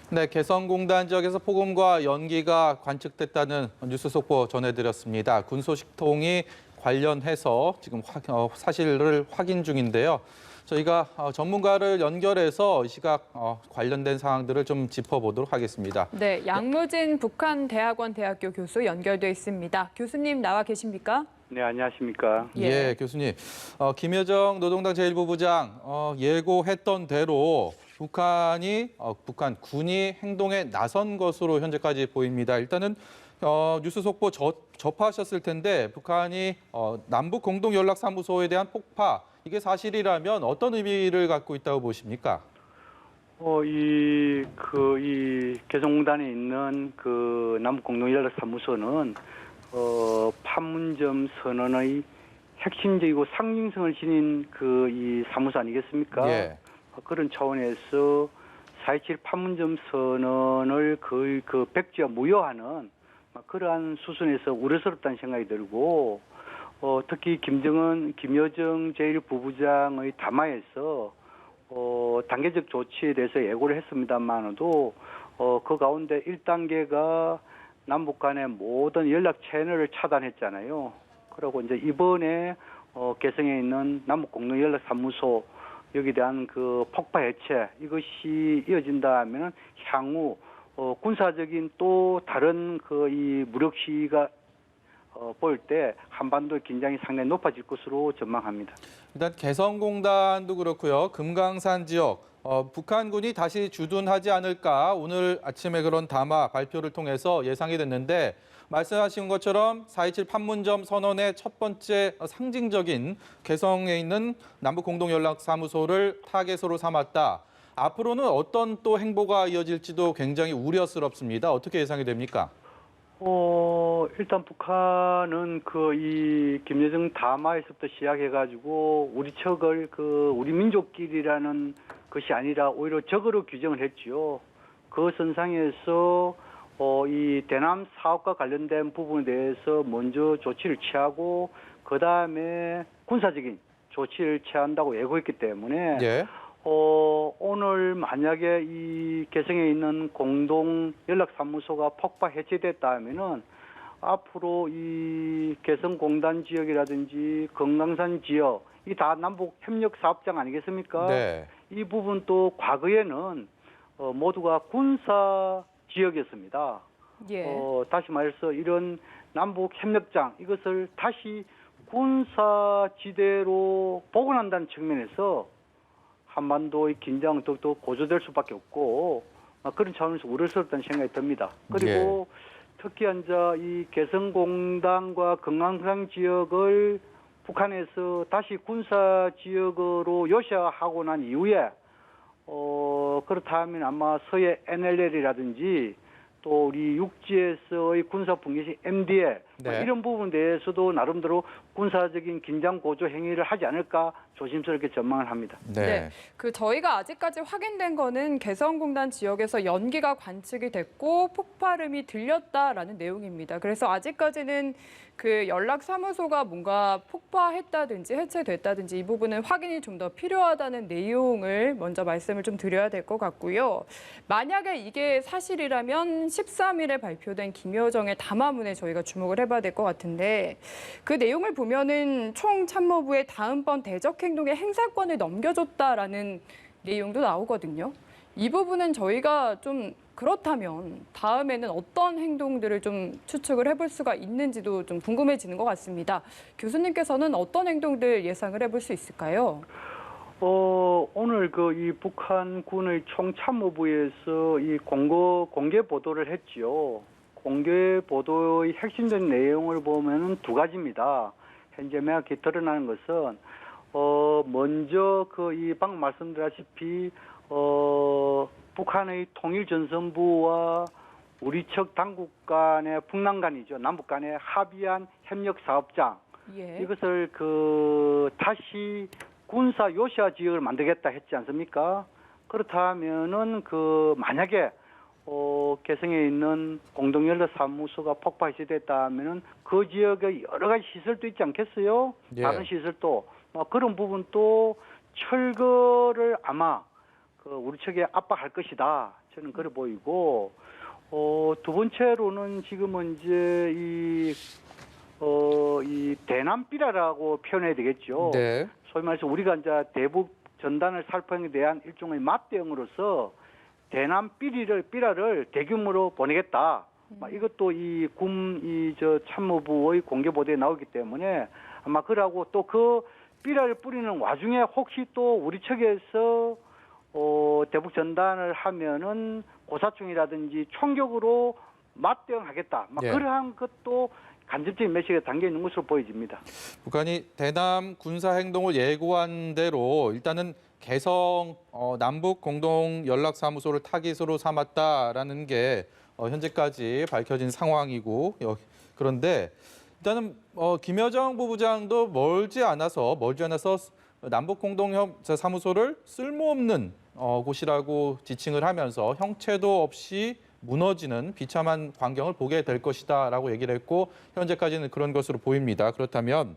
네, 개성공단 지역에서 폭음과 연기가 관측됐다는 뉴스 속보 전해드렸습니다. 군소식통이 관련해서 지금 사실을 확인 중인데요. 저희가 전문가를 연결해서 이 시각 관련된 사항들을 좀 짚어보도록 하겠습니다. 네, 양무진 북한대학원 대학교 교수 연결돼 있습니다. 교수님 나와 계십니까? 네, 안녕하십니까. 예, 교수님. 김여정 노동당 제1부부장 예고했던 대로 북한 군이 행동에 나선 것으로 현재까지 보입니다. 일단은 뉴스 속보 접하셨을 텐데 북한이 남북 공동연락사무소에 대한 폭파, 이게 사실이라면 어떤 의미를 갖고 있다고 보십니까? 이 개성공단에 있는 그 남북공동연락사무소는 판문점 선언의 핵심적이고 상징성을 지닌 이 사무소 아니겠습니까? 예. 그런 차원에서 4.27 판문점 선언을 거의 백지화 무효하는 그러한 수준에서 우려스럽다는 생각이 들고, 특히 김여정 제1부부장의 담화에서 단계적 조치에 대해서 예고를 했습니다만도 그 가운데 1단계가 남북 간의 모든 연락 채널을 차단했잖아요. 그리고 이제 이번에 개성에 있는 남북 공동연락사무소 여기에 대한 그 폭파 해체, 이것이 이어진다면 향후 군사적인 또 다른 이 무력 시위가 볼 때 한반도의 긴장이 상당히 높아질 것으로 전망합니다. 일단 개성공단도 그렇고요. 금강산 지역 북한군이 다시 주둔하지 않을까, 오늘 아침에 그런 담화 발표를 통해서 예상이 됐는데, 말씀하신 것처럼 4.27 판문점 선언의 첫 번째 상징적인 개성에 있는 남북공동연락사무소를 타겟으로 삼았다. 앞으로는 어떤 또 행보가 이어질지도 굉장히 우려스럽습니다. 어떻게 예상이 됩니까? 일단 북한은 이 김여정 담화에서부터 시작해가지고 우리 척을 우리 민족끼리라는 것이 아니라 오히려 적으로 규정을 했지요. 그 선상에서 이 대남 사업과 관련된 부분에 대해서 먼저 조치를 취하고 그 다음에 군사적인 조치를 취한다고 예고했기 때문에 예. 오늘 만약에 이 개성에 있는 공동 연락사무소가 폭파 해체됐다면은 앞으로 이 개성공단 지역이라든지 금강산 지역, 이 다 남북 협력 사업장 아니겠습니까? 네. 이 부분 또 과거에는 모두가 군사 지역이었습니다. 예. 다시 말해서 이런 남북 협력장, 이것을 다시 군사 지대로 복원한다는 측면에서 한반도의 긴장은 더욱더 고조될 수밖에 없고, 그런 차원에서 우려스럽다는 생각이 듭니다. 그리고 특히 이 개성공단과 금강산 지역을 북한에서 다시 군사 지역으로 요새하고 난 이후에 그렇다면 아마 서해 NLL이라든지 또 우리 육지에서의 군사 분계시 MDL 네. 이런 부분에 대해서도 나름대로 군사적인 긴장 고조 행위를 하지 않을까 조심스럽게 전망을 합니다. 네. 저희가 아직까지 확인된 거는 개성공단 지역에서 연기가 관측이 됐고 폭발음이 들렸다라는 내용입니다. 그래서 아직까지는 연락사무소가 뭔가 폭파했다든지 해체됐다든지 이 부분은 확인이 좀 더 필요하다는 내용을 먼저 말씀을 좀 드려야 될 것 같고요. 만약에 이게 사실이라면 13일에 발표된 김여정의 담화문에 저희가 주목을 해봐야 될 것 같은데, 그 내용을 보면은 총참모부에 다음번 대적 행동의 행사권을 넘겨줬다라는 내용도 나오거든요. 이 부분은 저희가 좀 그렇다면 다음에는 어떤 행동들을 좀 추측을 해볼 수가 있는지도 좀 궁금해지는 것 같습니다. 교수님께서는 어떤 행동들 예상을 해볼 수 있을까요? 오늘 이 북한군의 총참모부에서 이 공개 보도를 했지요. 공개 보도의 핵심적인 내용을 보면은 두 가지입니다. 현재 명확히 드러나는 것은 먼저 방금 말씀드렸다시피 북한의 통일전선부와 우리 측 당국 간의 북남 간이죠. 남북 간에 합의한 협력 사업장. 예. 이것을 다시 군사 요시아 지역을 만들겠다 했지 않습니까? 그렇다면은 만약에 개성에 있는 공동연락사무소가 폭파 해체됐다면은 그 지역에 여러 가지 시설도 있지 않겠어요? 예. 다른 시설도 그런 부분도 철거를 아마 우리 측에 압박할 것이다. 저는 그래 보이고, 두 번째로는 지금은 이제 이 대남비라라고 표현해야 되겠죠. 네. 소위 말해서 우리가 이제 대북 전단을 살포행에 대한 일종의 맞대응으로서 삐라를 대규모로 보내겠다. 이것도 저 참모부의 공개 보도에 나오기 때문에 아마 그러고 또 그 삐라를 뿌리는 와중에 혹시 또 우리 측에서 대북 전단을 하면은 고사총이라든지 총격으로 맞대응하겠다. 예. 그러한 것도 간접적인 메시지가 담겨 있는 것으로 보여집니다. 북한이 대남 군사 행동을 예고한 대로 일단은 개성 남북 공동 연락사무소를 타깃으로 삼았다라는 게 현재까지 밝혀진 상황이고 그런데 일단은 김여정 부부장도 멀지 않아서 남북 공동 사무소를 쓸모없는 곳이라고 지칭을 하면서 형체도 없이 무너지는 비참한 광경을 보게 될 것이다라고 얘기를 했고 현재까지는 그런 것으로 보입니다. 그렇다면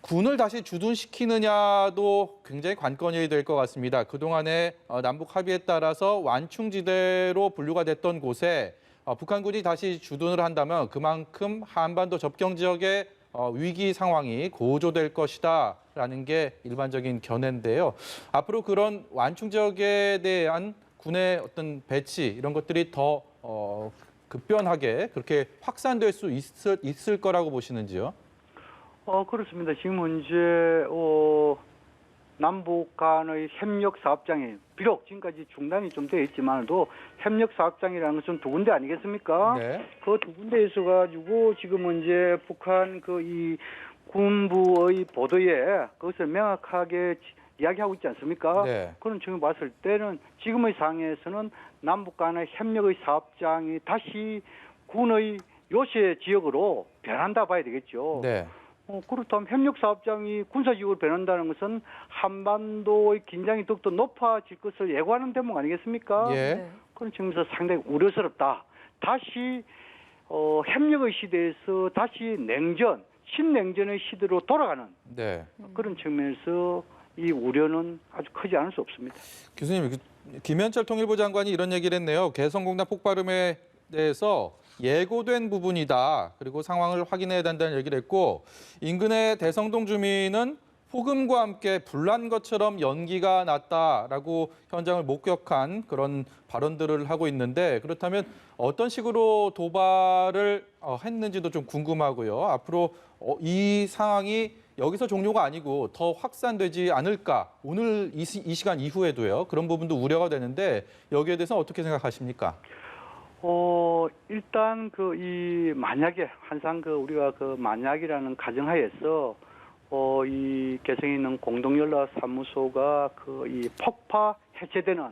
군을 다시 주둔시키느냐도 굉장히 관건이 될 것 같습니다. 그동안의 남북 합의에 따라서 완충지대로 분류가 됐던 곳에 북한군이 다시 주둔을 한다면 그만큼 한반도 접경 지역의 위기 상황이 고조될 것이다라는 게 일반적인 견해인데요. 앞으로 그런 완충 지역에 대한 군의 어떤 배치 이런 것들이 더 급변하게 그렇게 확산될 수 있을 거라고 보시는지요? 그렇습니다. 지금 이제 남북 간의 협력 사업장이 비록 지금까지 중단이 좀 되어 있지만도 협력 사업장이라는 것은 두 군데 아니겠습니까? 네. 그 두 군데 있어 가지고 지금은 이제 북한 이 군부의 보도에 그것을 명확하게 이야기하고 있지 않습니까? 네. 그런 측면 봤을 때는 지금의 상황에서는 남북 간의 협력의 사업장이 다시 군의 요새 지역으로 변한다 봐야 되겠죠. 네. 그렇다면 협력사업장이 군사지역으로 변한다는 것은 한반도의 긴장이 더욱더 높아질 것을 예고하는 대목 아니겠습니까? 예. 네. 그런 측면에서 상당히 우려스럽다. 다시 협력의 시대에서 다시 신냉전의 시대로 돌아가는 네. 그런 측면에서 이 우려는 아주 크지 않을 수 없습니다. 교수님, 김현철 통일부 장관이 이런 얘기를 했네요. 개성공단 폭발음에 대해서 예고된 부분이다. 그리고 상황을 확인해야 된다는 얘기를 했고 인근의 대성동 주민은 폭음과 함께 불난 것처럼 연기가 났다라고 현장을 목격한 그런 발언들을 하고 있는데 그렇다면 어떤 식으로 도발을 했는지도 좀 궁금하고요. 앞으로 이 상황이 여기서 종료가 아니고 더 확산되지 않을까. 오늘 이 시간 이후에도요. 그런 부분도 우려가 되는데 여기에 대해서 어떻게 생각하십니까? 일단 만약에 항상 우리가 만약이라는 가정하에서 이 개성에 있는 공동연락사무소가 이 폭파 해체되는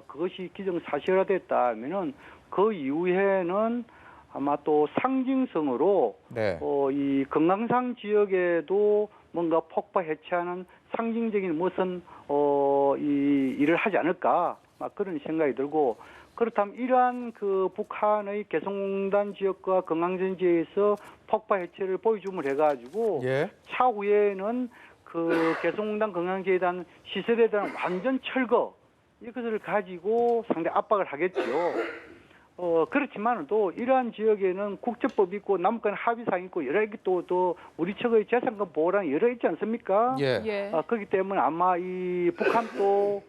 그것이 기정사실화됐다면은 그 이후에는 아마 또 상징성으로 네. 이 금강산 지역에도 뭔가 폭파 해체하는 상징적인 무슨 이 일을 하지 않을까 그런 생각이 들고 그렇다면 이러한 북한의 개성공단 지역과 금강산 지역에서 폭파 해체를 보여줌을 해가지고 예. 차후에는 개성공단 금강지에 대한 시설에 대한 완전 철거 이것을 가지고 상당히 압박을 하겠죠. 그렇지만도 이러한 지역에는 국제법이 있고 남북 간 합의사항이 있고 여러 개 또 우리 측의 재산권 보호랑 여러 있지 않습니까? 예. 예. 그렇기 때문에 아마 이 북한도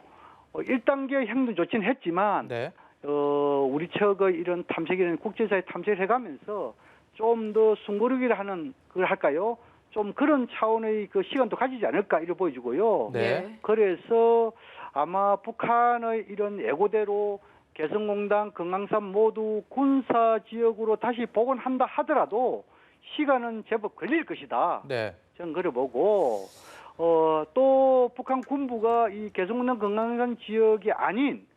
1단계 행동 조치는 했지만 네. 우리 측의 이런 탐색이라는 국제사회 탐색을 해가면서 좀 더 숨고르기를 하는 걸 할까요? 좀 그런 차원의 시간도 가지지 않을까 이렇게 보여지고요. 네. 그래서 아마 북한의 이런 예고대로 개성공단, 금강산 모두 군사지역으로 다시 복원한다 하더라도 시간은 제법 걸릴 것이다. 네. 저는 그래 보고 또 북한 군부가 이 개성공단, 금강산 지역이 아닌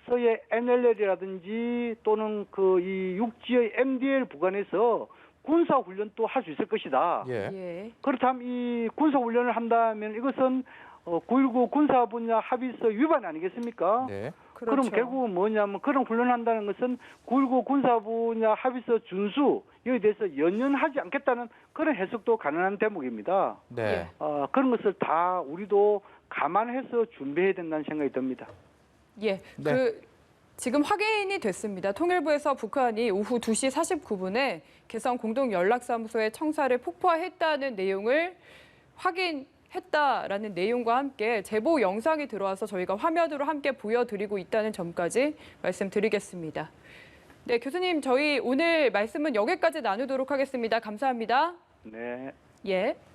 서해 NLL이라든지 또는 이 육지의 MDL 부근에서 군사훈련도 할 수 있을 것이다. 예. 예. 그렇다면 이 군사훈련을 한다면 이것은 9.19 군사분야 합의서 위반 아니겠습니까? 네. 그럼 그렇죠. 결국은 뭐냐면 그런 훈련을 한다는 것은 9.19 군사분야 합의서 준수 여기에 대해서 연연하지 않겠다는 그런 해석도 가능한 대목입니다. 네. 그런 것을 다 우리도 감안해서 준비해야 된다는 생각이 듭니다. 예. 네. 지금 확인이 됐습니다. 통일부에서 북한이 오후 2시 49분에 개성 공동연락사무소에 청사를 폭파했다는 내용을 확인했다라는 내용과 함께 제보 영상이 들어와서 저희가 화면으로 함께 보여드리고 있다는 점까지 말씀드리겠습니다. 네, 교수님, 저희 오늘 말씀은 여기까지 나누도록 하겠습니다. 감사합니다. 네. 예.